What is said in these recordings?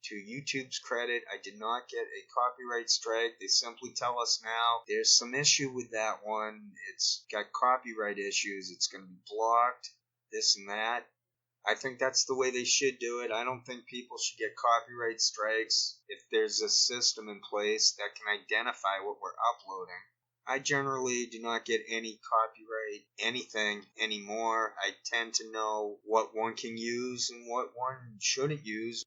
To YouTube's credit, I did not get a copyright strike. They simply tell us now there's some issue with that one. It's got copyright issues. It's going to be blocked, this and that. I think that's the way they should do it. I don't think people should get copyright strikes if there's a system in place that can identify what we're uploading. I generally do not get any copyright anything anymore. I tend to know what one can use and what one shouldn't use.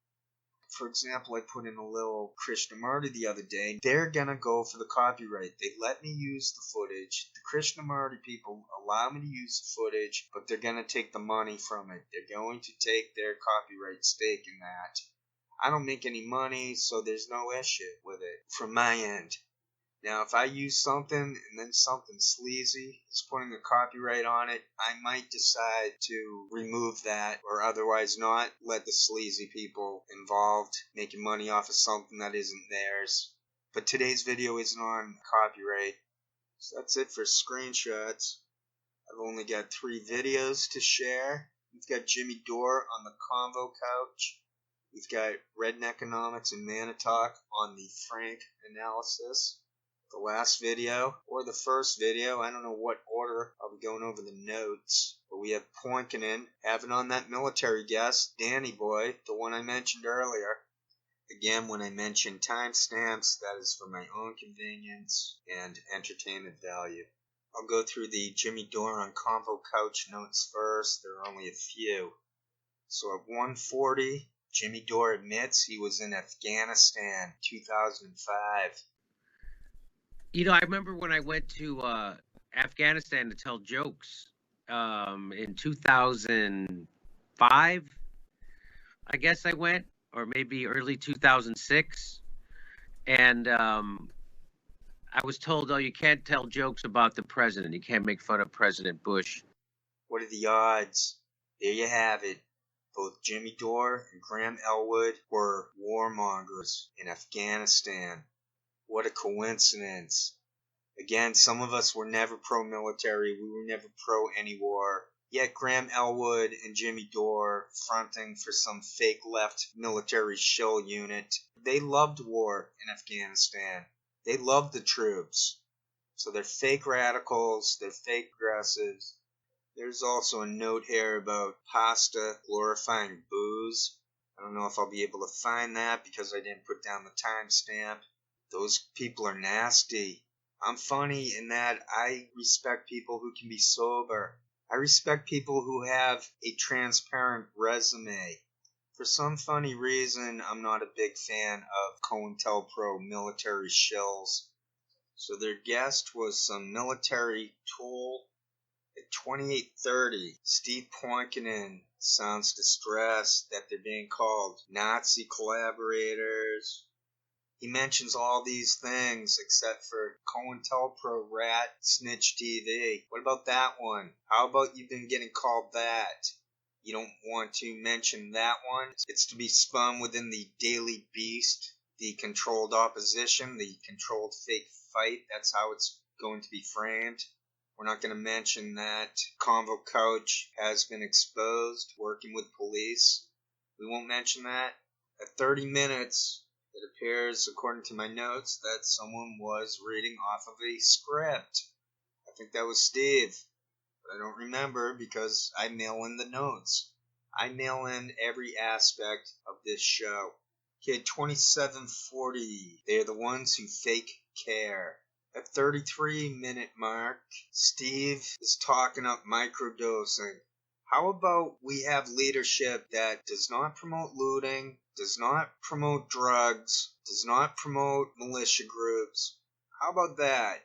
For example, I put in a little Krishnamurti the other day. They're going to go for the copyright. They let me use the footage. The Krishnamurti people allow me to use the footage, but they're going to take the money from it. They're going to take their copyright stake in that. I don't make any money, so there's no issue with it from my end. Now, if I use something and then something sleazy is putting a copyright on it, I might decide to remove that or otherwise not let the sleazy people involved making money off of something that isn't theirs. But today's video isn't on copyright. So that's it for screenshots. I've only got 3 videos to share. We've got Jimmy Dore on the Convo couch. We've got Redneckonomics and Manitalk on the Frank analysis. The last video, or the first video, I don't know what order I'll be going over the notes, but we have Poinkinen having on that military guest, Danny Boy, the one I mentioned earlier. Again, when I mention timestamps, that is for my own convenience and entertainment value. I'll go through the Jimmy Dore on Convo Couch notes first. There are only a few. So at 1:40, Jimmy Dore admits he was in Afghanistan 2005. You know, I remember when I went to Afghanistan to tell jokes in 2005, I guess I went, or maybe early 2006. And I was told, oh, you can't tell jokes about the president. You can't make fun of President Bush. What are the odds? There you have it. Both Jimmy Dore and Graham Elwood were warmongers in Afghanistan. What a coincidence. Again, some of us were never pro-military. We were never pro any war. Yet Graham Elwood and Jimmy Dore, fronting for some fake left military shill unit, they loved war in Afghanistan. They loved the troops. So they're fake radicals. They're fake progressives. There's also a note here about pasta glorifying booze. I don't know if I'll be able to find that because I didn't put down the timestamp. Those people are nasty. I'm funny in that I respect people who can be sober. I respect people who have a transparent resume. For some funny reason, I'm not a big fan of COINTELPRO military shills. So their guest was some military tool. At 28:30, Steve Poinkinen sounds distressed that they're being called Nazi collaborators. He mentions all these things except for COINTELPRO Rat Snitch TV. What about that one? How about you've been getting called that? You don't want to mention that one? It's to be spun within the Daily Beast, the controlled opposition, the controlled fake fight. That's how it's going to be framed. We're not going to mention that Convo Couch has been exposed working with police. We won't mention that. At 30 minutes... it appears, according to my notes, that someone was reading off of a script. I think that was Steve, but I don't remember because I mail in the notes. I mail in every aspect of this show. Okay, 27:40. They are the ones who fake care. At 33-minute mark, Steve is talking up microdosing. How about we have leadership that does not promote looting, does not promote drugs, does not promote militia groups? How about that?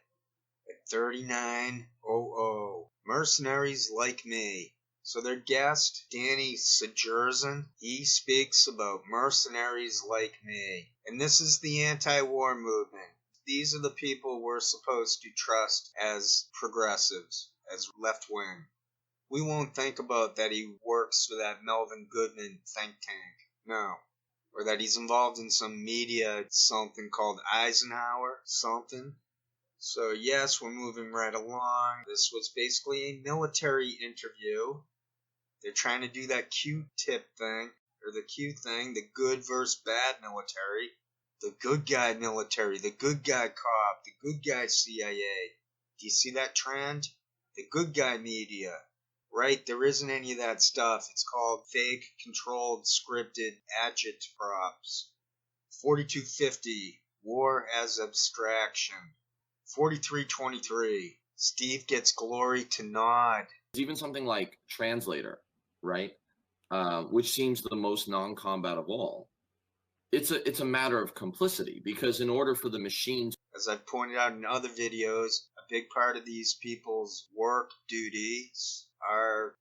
At 39:00, mercenaries like me. So their guest, Danny Sejerzen, he speaks about mercenaries like me. And this is the anti-war movement. These are the people we're supposed to trust as progressives, as left-wing. We won't think about that he works for that Melvin Goodman think tank. No. Or that he's involved in some media, something called Eisenhower, something. So yes, we're moving right along. This was basically a military interview. They're trying to do that Q-tip thing. or the Q thing, the good versus bad military, the good guy military, the good guy cop, the good guy CIA. Do you see that trend? The good guy media. Right, there isn't any of that stuff. It's called fake, controlled, scripted agitprops. 4250, war as abstraction. 4323, Steve gets glory to nod. Even something like translator, right? Which seems the most non-combat of all. It's a matter of complicity, because in order for the machines, as I've pointed out in other videos, a big part of these people's work duties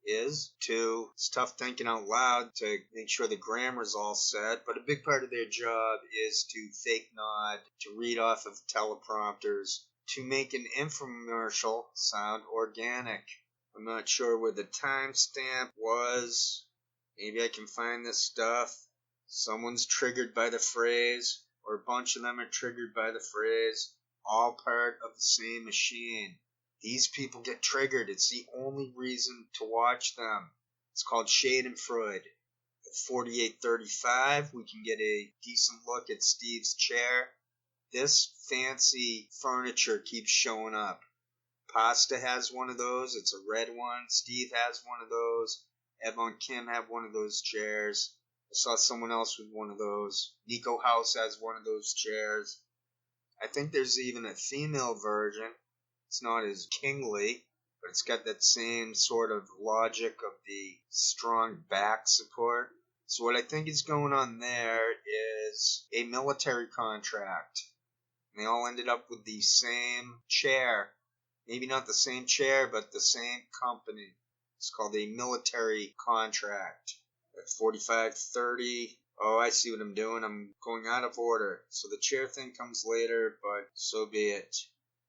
is to, it's tough thinking out loud to make sure the grammar's all set, but a big part of their job is to fake nod, to read off of teleprompters, to make an infomercial sound organic. I'm not sure where the timestamp was. Maybe I can find this stuff. Someone's triggered by the phrase, or a bunch of them are triggered by the phrase, all part of the same machine. These people get triggered. It's the only reason to watch them. It's called Schadenfreude. At 4835, we can get a decent look at Steve's chair. This fancy furniture keeps showing up. Pasta has one of those. It's a red one. Steve has one of those. Ebon Kim had one of those chairs. I saw someone else with one of those. Nico House has one of those chairs. I think there's even a female version. It's not as kingly, but it's got that same sort of logic of the strong back support. So what I think is going on there is a military contract. And they all ended up with the same chair. Maybe not the same chair, but the same company. It's called a military contract. At 4530, oh, I see what I'm doing. I'm going out of order. So the chair thing comes later, but so be it.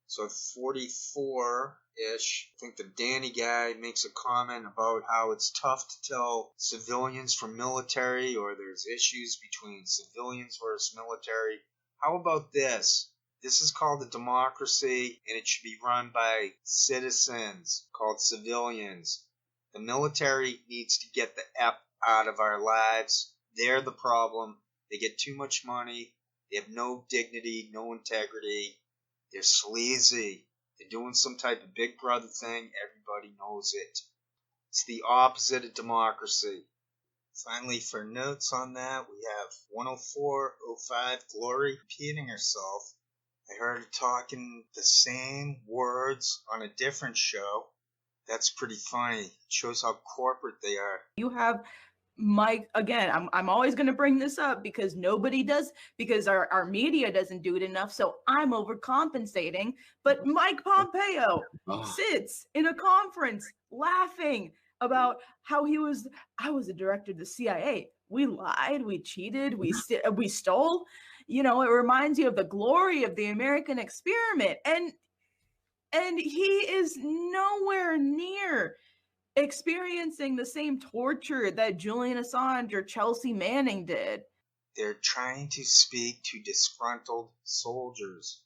So at 44-ish, I think the Danny guy makes a comment about how it's tough to tell civilians from military, or there's issues between civilians versus military. How about this? This is called a democracy, and it should be run by citizens, called civilians. The military needs to get the F out of our lives. They're the problem. They get too much money. They have no dignity, no integrity. They're sleazy. They're doing some type of Big Brother thing. Everybody knows it. It's the opposite of democracy. Finally, for notes on that, we have 10405 Glory repeating herself. I heard her talking the same words on a different show. That's pretty funny. It shows how corporate they are. You have Mike, again, I'm always going to bring this up because nobody does, because our media doesn't do it enough. So I'm overcompensating. But Mike Pompeo sits in a conference laughing about how I was a director of the CIA. We lied, we cheated, we stole. You know, it reminds you of the glory of the American experiment. And he is nowhere near experiencing the same torture that Julian Assange or Chelsea Manning did. They're trying to speak to disgruntled soldiers.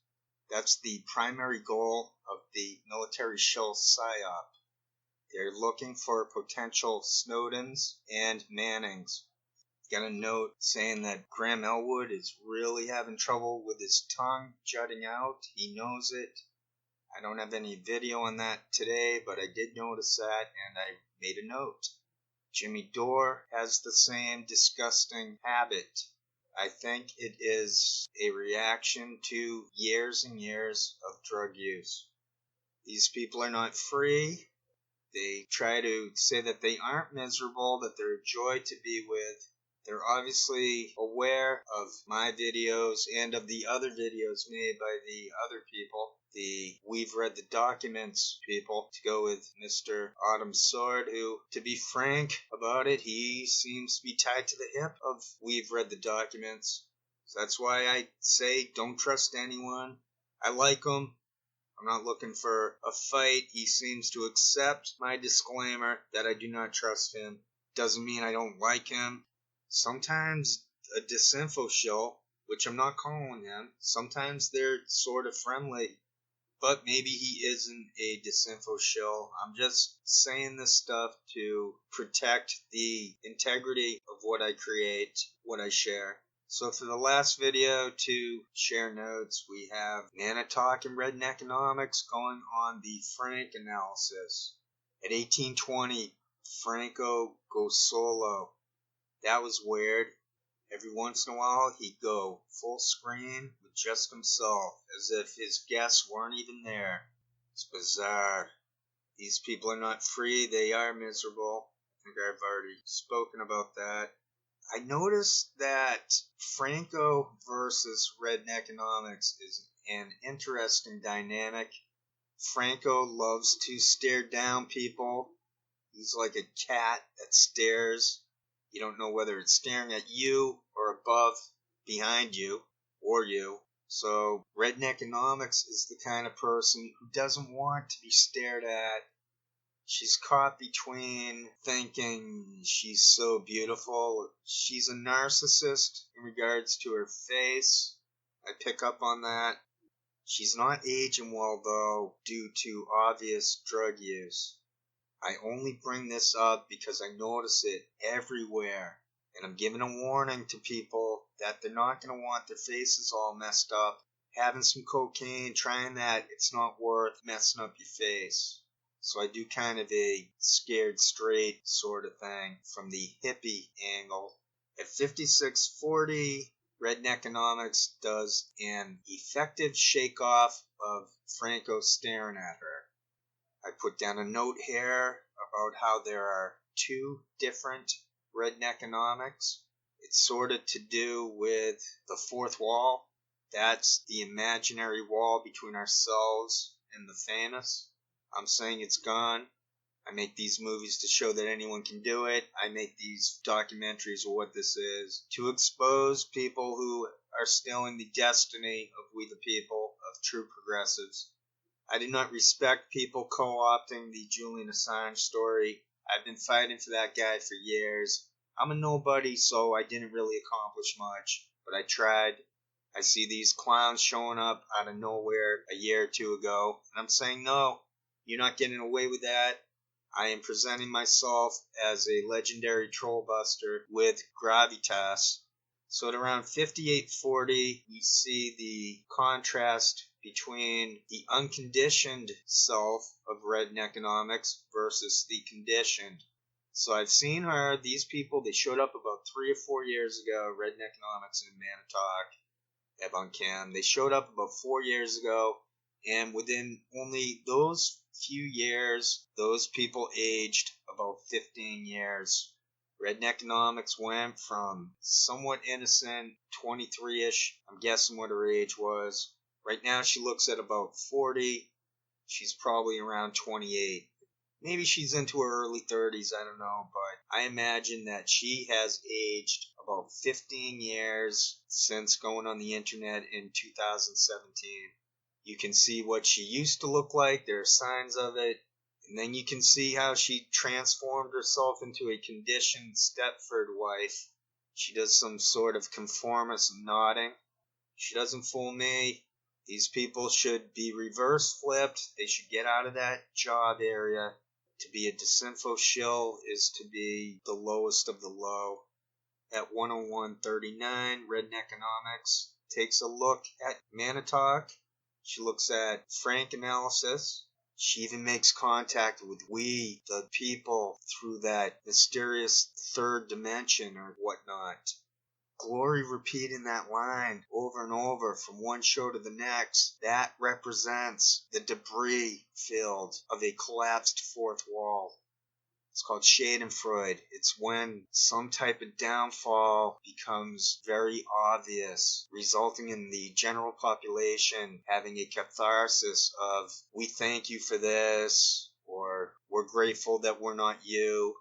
That's the primary goal of the military Shill psyop. They're looking for potential Snowdens and Mannings. Got a note saying that Graham Elwood is really having trouble with his tongue jutting out. He knows it. I don't have any video on that today, but I did notice that, and I made a note. Jimmy Dore has the same disgusting habit. I think it is a reaction to years and years of drug use. These people are not free. They try to say that they aren't miserable, that they're a joy to be with. They're obviously aware of my videos and of the other videos made by the other people. The We've Read the Documents people, to go with Mr. Autumn Sword, who, to be frank about it, he seems to be tied to the hip of We've Read the Documents. So that's why I say don't trust anyone. I like him. I'm not looking for a fight. He seems to accept my disclaimer that I do not trust him. Doesn't mean I don't like him. Sometimes a Disinfo shill, which I'm not calling him, sometimes they're sort of friendly. But maybe he isn't a Disinfo shill. I'm just saying this stuff to protect the integrity of what I create, what I share. So for the last video to share notes, we have Nana Talk and Redneckonomics going on the Frank analysis. At 1820, Franco goes solo. That was weird. Every once in a while, he'd go full screen with just himself, as if his guests weren't even there. It's bizarre. These people are not free, they are miserable. I think I've already spoken about that. I noticed that Franco versus Redneckonomics is an interesting dynamic. Franco loves to stare down people. He's like a cat that stares. You don't know whether it's staring at you or above, behind you, or you. So Redneckonomics is the kind of person who doesn't want to be stared at. She's caught between thinking she's so beautiful. She's a narcissist in regards to her face. I pick up on that. She's not aging well, though, due to obvious drug use. I only bring this up because I notice it everywhere. And I'm giving a warning to people that they're not going to want their faces all messed up. Having some cocaine, trying that, it's not worth messing up your face. So I do kind of a scared straight sort of thing from the hippie angle. At 5640, Redneckonomics does an effective shake-off of Franco staring at her. I put down a note here about how there are two different Redneckonomics. It's sort of to do with the fourth wall. That's the imaginary wall between ourselves and the famous. I'm saying it's gone. I make these movies to show that anyone can do it. I make these documentaries of what this is to expose people who are stealing the destiny of we the people, of true progressives. I do not respect people co-opting the Julian Assange story. I've been fighting for that guy for years. I'm a nobody, so I didn't really accomplish much, but I tried. I see these clowns showing up out of nowhere a year or two ago, and I'm saying, no, you're not getting away with that. I am presenting myself as a legendary trollbuster with gravitas. So at around 5840, we see the contrast between the unconditioned self of Redneckonomics versus the conditioned. So I've seen her, these people, they showed up about 3 or 4 years ago, Redneckonomics and Manitalk, Evoncam. They showed up about 4 years ago, and within only those few years, those people aged about 15 years. Redneckonomics went from somewhat innocent, 23-ish, I'm guessing what her age was. Right now she looks at about 40. She's probably around 28. Maybe she's into her early 30s, I don't know, but I imagine that she has aged about 15 years since going on the internet in 2017. You can see what she used to look like, there are signs of it, and then you can see how she transformed herself into a conditioned Stepford wife. She does some sort of conformist nodding. She doesn't fool me. These people should be reverse flipped. They should get out of that job area. To be a Disinfo shill is to be the lowest of the low. At 101.39, Redneckonomics takes a look at Manitalk. She looks at Frank analysis. She even makes contact with we, the people, through that mysterious third dimension or whatnot. Glory repeating that line over and over from one show to the next. That represents the debris field of a collapsed fourth wall. It's called Schadenfreude. It's when some type of downfall becomes very obvious, resulting in the general population having a catharsis of, we thank you for this, or we're grateful that we're not you.